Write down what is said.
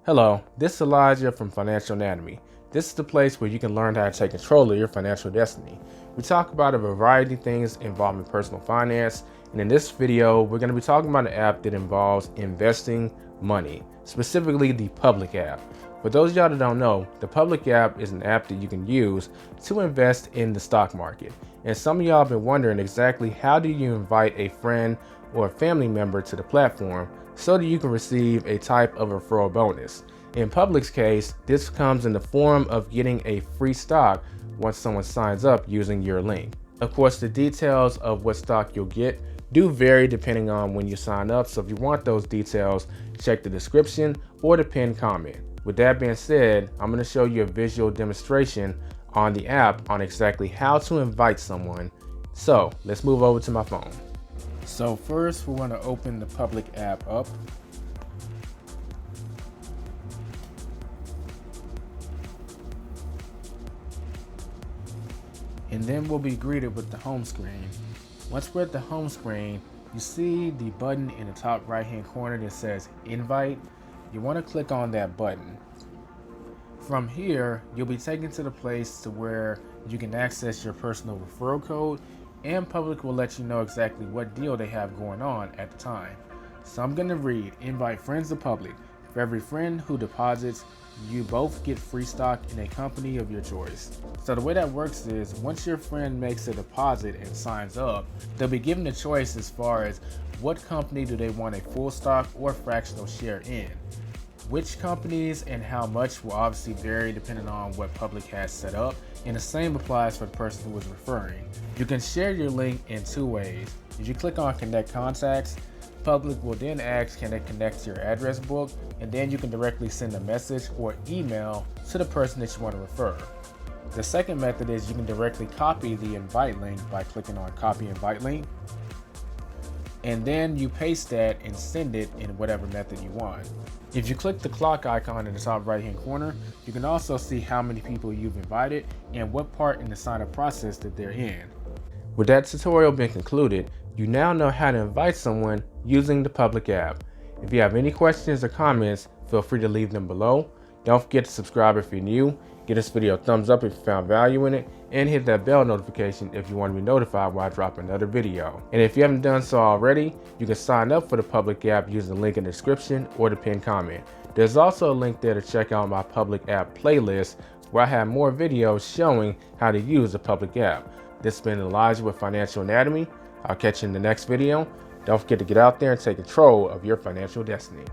Hello, this is Elijah from Financial Anatomy. This is the place where you can learn how to take control of your financial destiny. We talk about a variety of things involving personal finance, and in this video, we're going to be talking about an app that involves investing money, specifically the Public app. For those of y'all that don't know, the Public app is an app that you can use to invest in the stock market. And some of y'all have been wondering exactly how do you invite a friend or a family member to the platform so that you can receive a type of referral bonus. In Public's case, this comes in the form of getting a free stock once someone signs up using your link. Of course, the details of what stock you'll get do vary depending on when you sign up, so if you want those details, check the description or the pinned comment. With that being said, I'm going to show you a visual demonstration on the app on exactly how to invite someone. So let's move over to my phone. So first, we want to open the Public app up. And then we'll be greeted with the home screen. Once we're at the home screen, you see the button in the top right hand corner that says Invite. You want to click on that button. From here, you'll be taken to the place to where you can access your personal referral code, and Public will let you know exactly what deal they have going on at the time. So I'm going to read, invite friends to Public. For every friend who deposits, you both get free stock in a company of your choice. So the way that works is once your friend makes a deposit and signs up, they'll be given a choice as far as what company do they want a full stock or fractional share in. Which companies and how much will obviously vary depending on what Public has set up, and the same applies for the person who is referring. You can share your link in two ways. If you click on Connect Contacts, Public will then ask, can they connect to your address book, and then you can directly send a message or email to the person that you want to refer. The second method is you can directly copy the invite link by clicking on Copy Invite Link, and then you paste that and send it in whatever method you want. If you click the clock icon in the top right hand corner, you can also see how many people you've invited and what part in the sign up process that they're in. With that tutorial being concluded, you now know how to invite someone using the Public app. If you have any questions or comments, feel free to leave them below. Don't forget to subscribe if you're new, give this video a thumbs up if you found value in it, and hit that bell notification if you want to be notified when I drop another video. And if you haven't done so already, you can sign up for the Public app using the link in the description or the pinned comment. There's also a link there to check out my Public app playlist where I have more videos showing how to use the Public app. This has been Elijah with Financial Anatomy. I'll catch you in the next video. Don't forget to get out there and take control of your financial destiny.